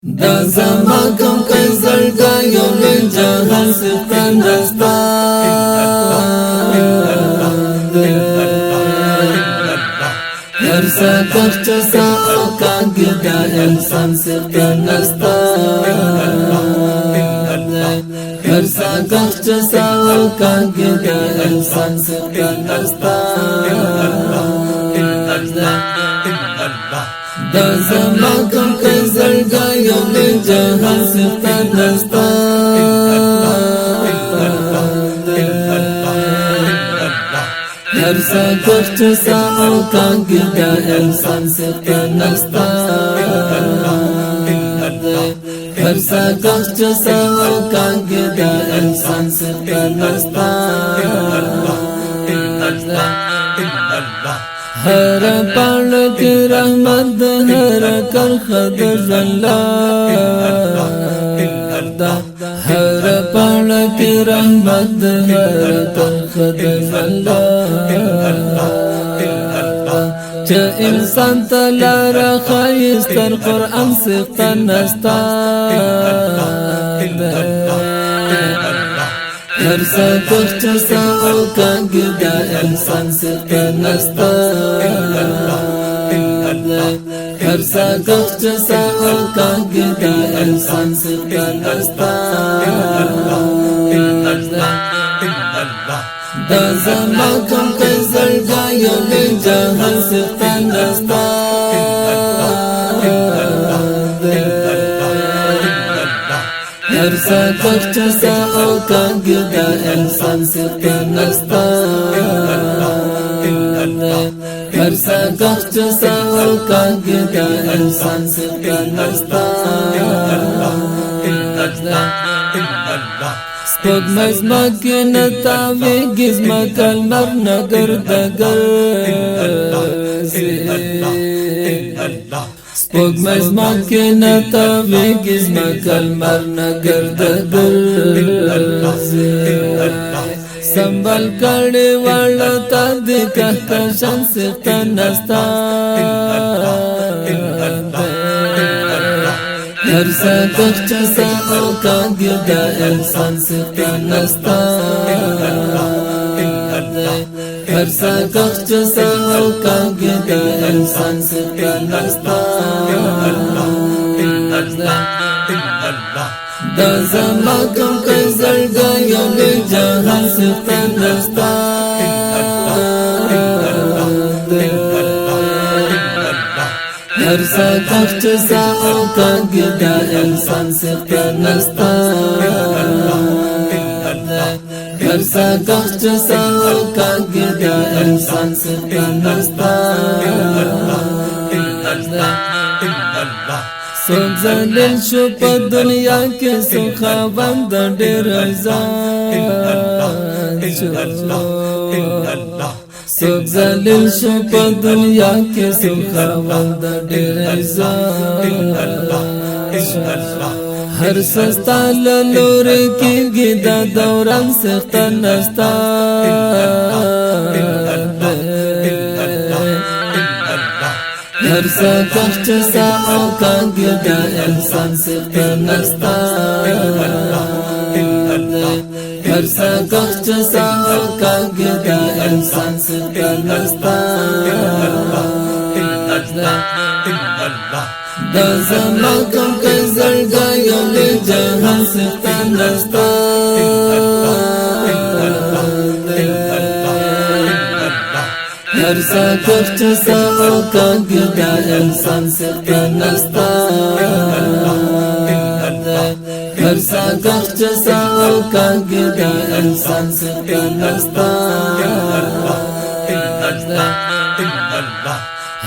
دا زما کوم زړګا یو لوی جهان ستان دستا هر ساتخ چسا او کاږي دا انسان ستان دستا هر ساتخ چسا او کاږي دا انسان ستان دستا دا زما کوم زړګا یو لوی جهان ستان دستا هر ساتخ چسا او کاږي دا انسان ستان دستا هر ساتخ چسا او کاږي دا انسان ستان دستا هر پاڼ کی رحمت هر کرخه د الله هر پاڼ کی رحمت هر کرخه د الله چې انسان ته لار خایستر قرآن څخه نستا هر ساتخ چسا او کاږي دا انسان څخه نستا هر ساتخ چسا او کاږي دا انسان څخه نستا دا زما کوم زړګا یو لوی جهان څخه نستا هر ساتخ چسا او کاږي دا انسان څخه نستا هر ساتخ چسا او کاږي دا انسان څخه نستا سپوږمۍ زما کې نه تاویږي زما کلمر نه ګرځي سپوږمۍ زما کې نه تاویږي زما کلمر نه ګرځي سنبل کړي واړه تا د کهکشان څخه نستا هر ساتخ چسا او کاږي دا انسان څخه نستا هر ساتخ چسا او کاږي دا انسان څخه نستا دا زما کوم زړګا یو لوی جهان څخه نستا هر ساتخ چسا او کاږي دا انسان څخه نستا هر ساتخ چسا او کاږي دا انسان څخه نستا څوک ذلیل شو په دنیا کې څوک خاوند ډېر ځان څوک ذلیل شو په دنیا کې څوک خاوند ډېر ځان هر سستا لور کېږي دا دوران سخته نستا هر ساتخ چسا او کاږي دا انسان څخه نستا هر ساتخ چسا او کاږي دا انسان څخه نستا دا زما کوم زړګا یو لوی جهان څخه نستا هر ساتخ چسا او کاږي دا انسان څخه نستا هر ساتخ چسا او کاږي دا انسان څخه نستا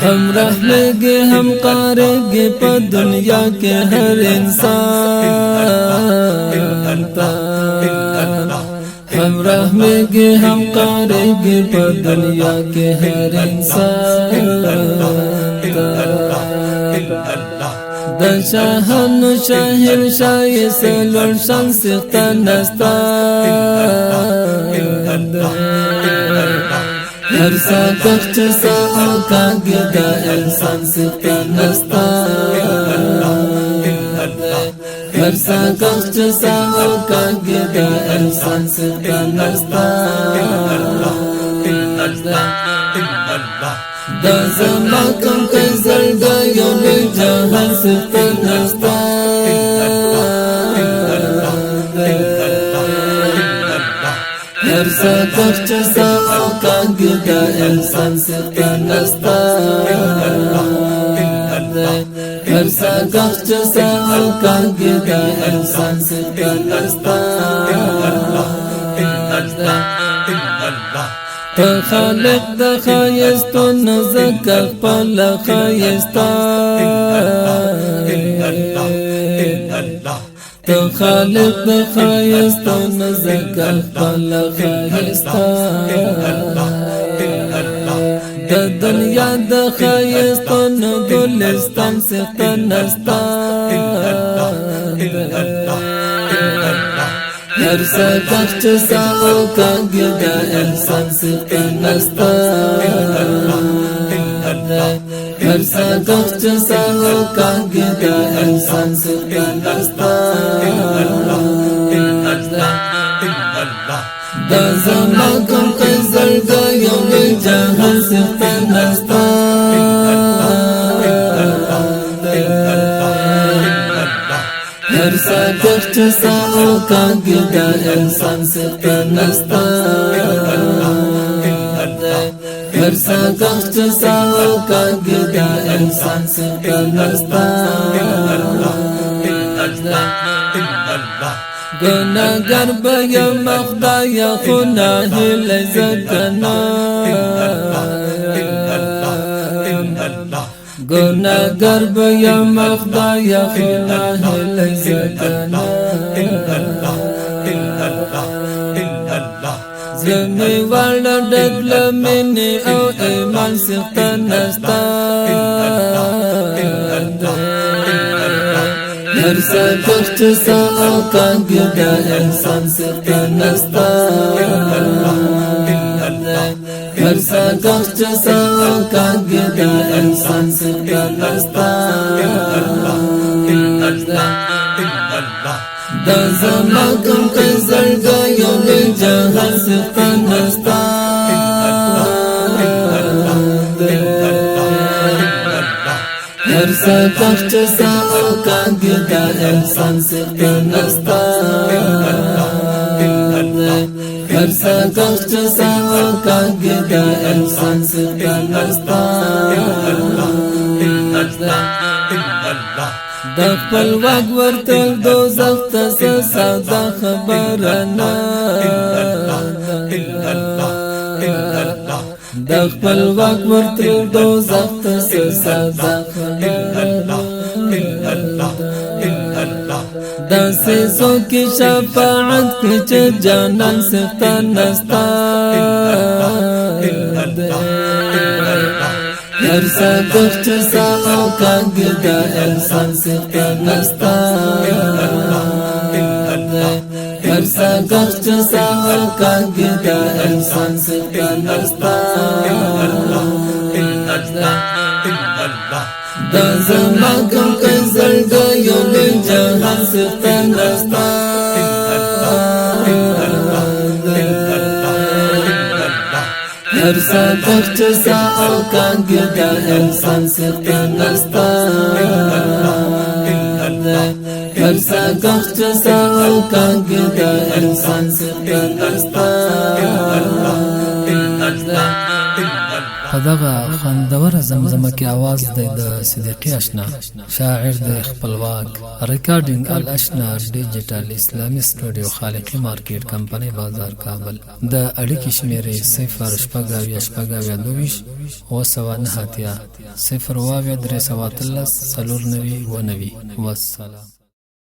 هم رحمږي هم قارږي په دنیا کې هر انسان ته هم رحمږي هم قارږي په دنیا کې هر انسان د شاهانو شاهر شایسته لوړ شان څخه نستا هر ساتخ چسا او کاږي دا انسان څخه نستا هر ساکخ چسا او کانگی دا انسان ستا نستا دا زما کم قیزر دا یو لی جهان ستا نستا هر ساکخ چسا او کانگی دا انسان ستا نستا هر ساکخ چسا او کانگی دا انسان ستا نستا خالق د خایستو نزکه خپل خایستا خالق د خایستو نزکه خپل خایستا د دنیا د خایستو ګلستان ستا نستا هر ساکخ چسا او کانگی دا انسان ستا نستا هر ساکخ چسا او کانگی دا انسان ستا نستا دا زما کم قیزر دا یو لی جهان ستا نستا هر ساکخ چسا او کانگی دا انسان ستا نستا هر ساکخ چسا او کانگی دا انسان ستا نستا گناگر بیم خدایا خناهی لزکنا گناگر بیم خدایا خناهی لزکنا زمی والا دگل منی او ایمان سختا نستا هر ساکخ چسا او کانگی دا انسان سختا نستا هر ساکخ چسا او کانگی دا انسان سختا نستا دا زما کم قیزر دا یو لی جهان سختا نستا هر ساکخ چسا او کانگی دا انسان سختا نستا هر ساکخ چسا او کانگی دا انسان سختا نستا د خپل واک ورتل دوزخ ته ساده خبره نه د خپل واک ورتل دوزخ ته ساده خبره داسې څوک شفاعت کوي چې جانان سخته نستا هر ساکخ چسا او کانگی دا انسان سختا نستا هر ساکخ چسا او کانگی دا انسان سختا نستا دا زما کم قیزر دا یو لی جهان سختا نستا هر ساکخ چسا او کانگی دا انسان سختا نستا هر ساکخ چسا او کانگی دا انسان سختا نستا دغه خوندور زمزمه کې आवाज د صدیقی آشنا شاعر د خپلواک ریکارډینګ الاشنا ډیجیټل اسلامي سټوډیو خالقی مارکیټ کمپنی بازار کابل د اړیکې شمیرې 0 والسلام.